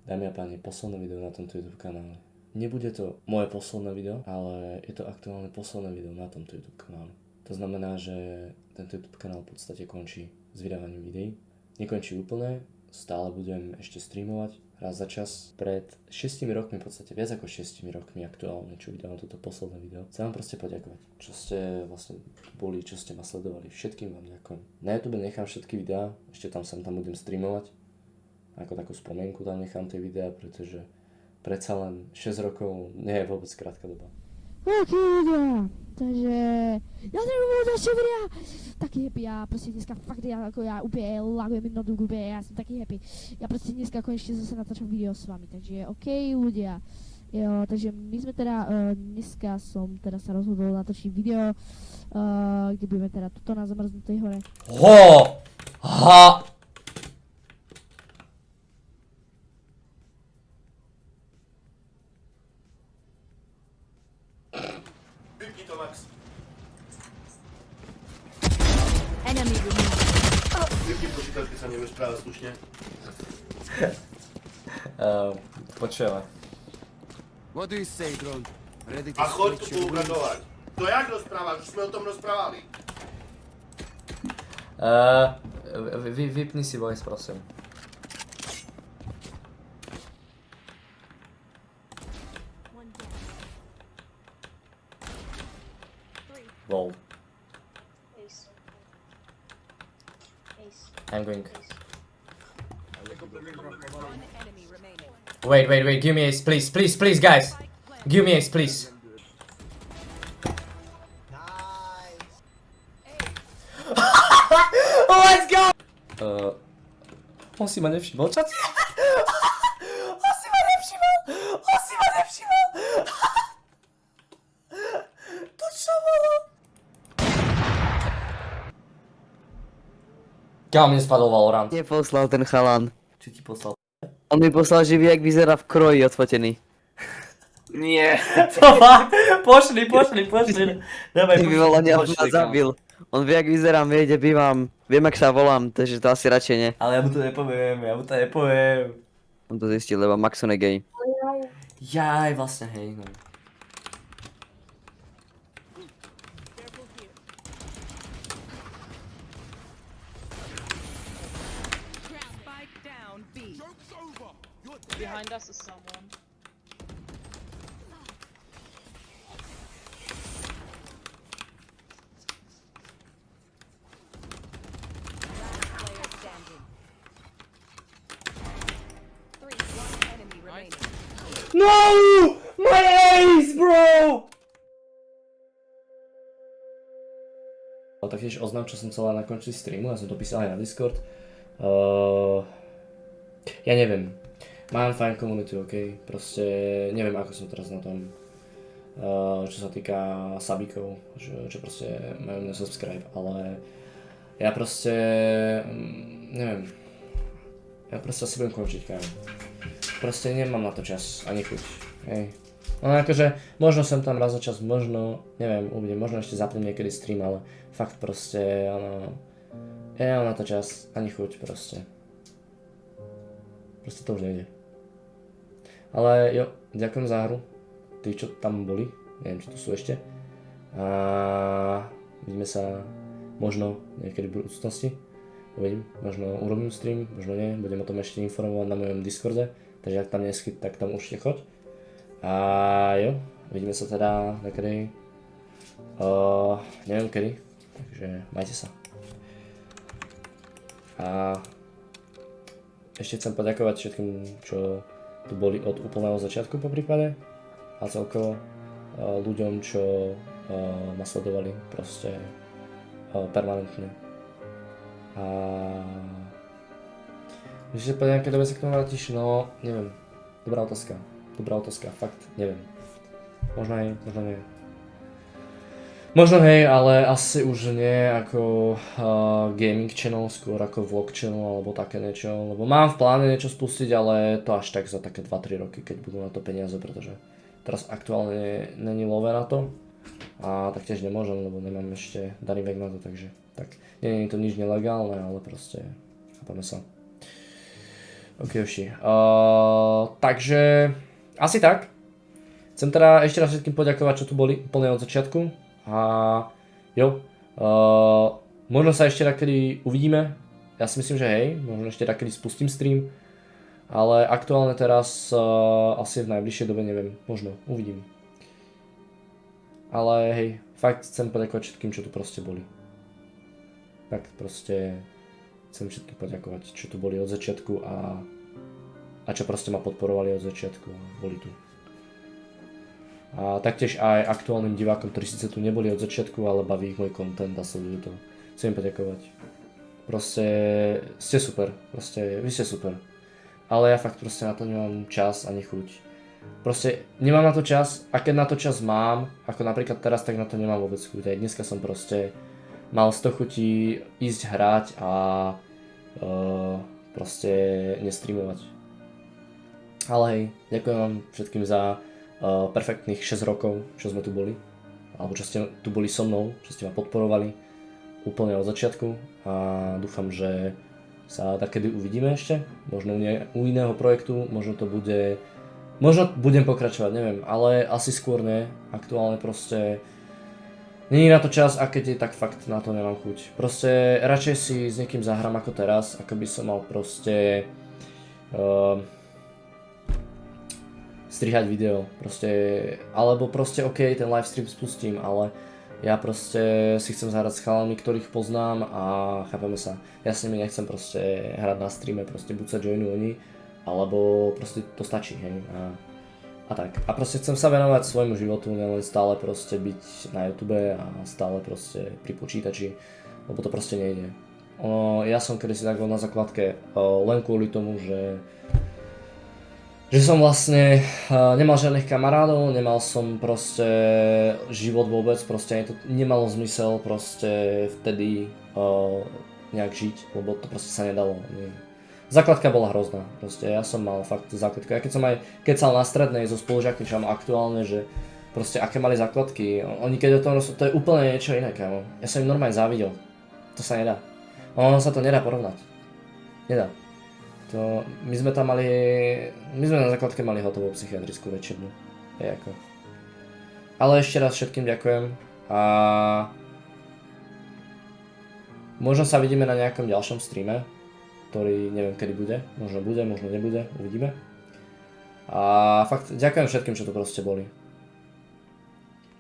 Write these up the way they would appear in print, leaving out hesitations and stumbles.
Dámy a páni, posledné video na tomto YouTube kanále. Nebude to moje posledné video, ale je to aktuálne posledné video na tomto YouTube kanále. To znamená, že tento YouTube kanál v podstate končí s vydávaním videí. Nekončí úplne, stále budem ešte streamovať raz za čas. Pred 6 rokmi, v podstate viac ako 6 rokmi aktuálne, čo vydávam toto posledné video, chcem vám proste poďakovať, čo ste vlastne boli, čo ste ma sledovali. Všetkým vám ďakujem. Na YouTube nechám všetky videá, ešte tam budem streamovať. Ako takú spomienku tam nechám tie videá, pretože predsa len 6 rokov nie je vôbec krátka doba. Ok ľudia, takže já tady budu další videa, taky happy, já prostě dneska fakt já úplně lagujem mi notebook úplně, já jsem taky happy, já prostě dneska konečně zase natáčam video s vami, takže ok ľudia, jo, takže my jsme teda, dneska som teda sa rozhodol natočiť video, kde budeme teda tuto na zamrznutej hore. Ho! Ha! Vypni to, Max. Enemy removed. Vypni počítač, keď sa nevieš správať slušne. Počujeme. What do you say, drone? Ready to A choď switch tu your wings? poukazovať. To jak rozprávaš? Už sme o tom rozprávali. Vypni si voice, prosím. Lol. Ace. Ace. I'm going. Ace. Wait, give me ace, please, guys. Give me ace, please. Let's go! On si ma nevšimol, čo ti? On si ma nevšimol! To čo bolo? Kam mne spadol Valorant? Mne poslal ten chalan. Čo ti poslal? On mi poslal, že vie, jak vyzerá v kroji odfotený. Nie. To fakt? Pošli. Dávaj, Ty vyvolania, on ma zabil. On vie, jak vyzerám, vie, kde bývam. Viem, jak sa volám, takže to asi radšej nie. Ale ja mu to nepoviem. On to zistil, lebo Maxon je gay. Jaj, vlastne, hej, no. Spike down B. Behind us is someone. Player standing. 3, 1 enemy remaining. No! My ace, bro! Taktiež oznám, čo som chcela na konci streamu, ja som to písal aj na Discord. Ja neviem, mám fajn community, ok? Proste neviem, ako som teraz na tom, čo sa týka sabíkov, čo proste majú mňa subscribe, ale ja proste, neviem, ja proste asi budem končiť, kámo. Proste nemám na to čas, ani chuť, hej. No akože, možno sem tam raz za čas, možno, neviem, uvidím, možno ešte zapnem niekedy stream, ale fakt proste, ono, ja nemám na to čas, ani chuť proste. Proste to už nejde. Ale jo, ďakujem za hru, tí, čo tam boli, neviem, či tu sú ešte. A vidíme sa možno niekedy v budúcnosti. Uvidím, možno urobím stream, možno nie, budem o tom ešte informovať na mojom Discorde, takže ak tam neskyt, tak tam určite choď. A jo, vidíme sa teda niekedy, neviem kedy, takže majte sa. A ešte chcem poďakovať všetkým, čo tu boli od úplného začiatku po prípade a celkovo ľuďom, čo ma sledovali proste permanentne. A ešte po nejakej dobe sa k tomu vrátiš, no neviem, dobrá otázka, fakt neviem. Možno hej, možno nie. Možno hej, ale asi už nie ako gaming channel, skôr ako vlog channel alebo také niečo, lebo mám v pláne niečo spustiť, ale to až tak za také 2-3 roky, keď budú na to peniaze, pretože teraz aktuálne není love na to a taktiež nemôžem, lebo nemám ešte daný vek na to, takže tak nie je to nič nelegálne, ale proste chápame sa. OK, Joši. Takže asi tak. Chcem teda ešte raz všetkým poďakovať, čo tu boli úplne od začiatku. A jo, možno sa ešte takedy uvidíme. Ja si myslím, že hej, možno ešte takedy spustím stream. Ale aktuálne teraz asi v najbližšej dobe neviem, možno, uvidím. Ale hej, fakt chcem poďakovať všetkým, čo tu proste boli. Fakt proste chcem všetkým poďakovať, čo tu boli od začiatku a čo proste ma podporovali od začiatku a boli tu. A taktiež aj aktuálnym divákom, ktorí síce tu neboli od začiatku, ale baví ich môj content a sledujú to. Chcem im poďakovať. Proste ste super, proste vy ste super. Ale ja fakt proste na to nemám čas ani chuť. Proste nemám na to čas a keď na to čas mám, ako napríklad teraz, tak na to nemám vôbec chuť. Aj dneska som proste mal 100 chutí ísť hrať a proste nestreamovať. Ale hej, ďakujem vám všetkým za perfektných 6 rokov, čo sme tu boli. Alebo čo ste tu boli so mnou, čo ste ma podporovali úplne od začiatku. A dúfam, že sa takedy uvidíme ešte. Možno u iného projektu, možno to bude... Možno budem pokračovať, neviem, ale asi skôr nie. Aktuálne proste... Není na to čas a keď je, tak fakt na to nemám chuť. Proste radšej si s niekým zahrám ako teraz, ako by som mal proste strihať video. Proste, alebo proste OK, ten livestream spustím, ale ja proste si chcem zahrať s chalami, ktorých poznám a chápeme sa. Ja s nimi nechcem proste hrať na streame, proste buď sa joinujú oni, alebo proste to stačí, hej. A tak. A proste chcem sa venovať svojmu životu, nielen stále proste byť na YouTube a stále proste pri počítači, lebo to proste nejde. Ja som kedysi tak bol na základke len kvôli tomu, že som vlastne nemal žiadnych kamarádov, nemal som proste život vôbec, proste to nemalo zmysel proste vtedy nejak žiť, lebo to proste sa nedalo. Základka bola hrozná, proste ja som mal fakt základku. Ja keď som aj kecal na strednej so spolužiakmi, čo mám aktuálne, že proste aké mali základky, oni keď do toho to je úplne niečo iné, kámo. Ja som im normálne závidel, to sa nedá. Ono sa to nedá porovnať, nedá. To, my sme na základke mali hotovú psychiatrickú večernu, ako. Ale ešte raz všetkým ďakujem a možno sa vidíme na nejakom ďalšom streame, ktorý neviem kedy bude, možno nebude, uvidíme. A fakt ďakujem všetkým, čo tu proste boli.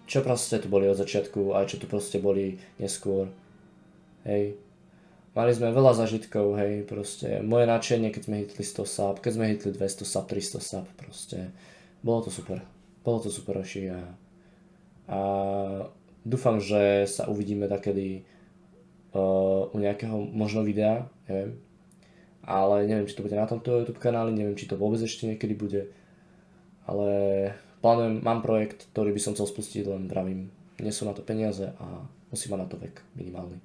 Čo proste tu boli od začiatku, aj čo tu proste boli neskôr. Hej. Mali sme veľa zažitkov, hej, proste moje nadšenie, keď sme hitli 100 sub, keď sme hitli 200 sub, 300 sub, proste. Bolo to super oši a dúfam, že sa uvidíme takedy u nejakého možno videa, neviem. Ale neviem, či to bude na tomto YouTube kanáli, neviem, či to vôbec ešte niekedy bude. Ale plánujem, mám projekt, ktorý by som chcel spustiť, len vravím, nie sú na to peniaze a musí mať na to vek minimálny.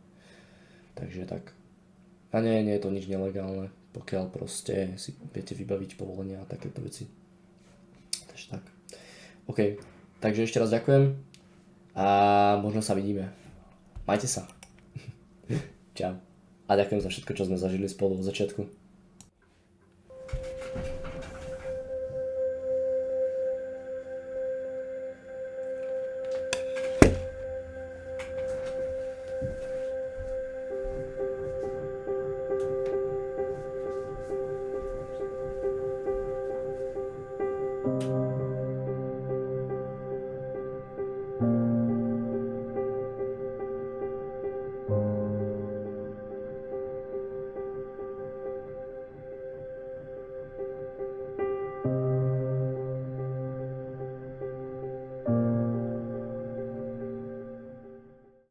Takže tak. A nie je to nič nelegálne, pokiaľ proste si viete vybaviť povolenia a takéto veci. Takže tak. OK, takže ešte raz ďakujem a možno sa vidíme. Majte sa. Čau. A ďakujem za všetko, čo sme zažili spolu od začiatku.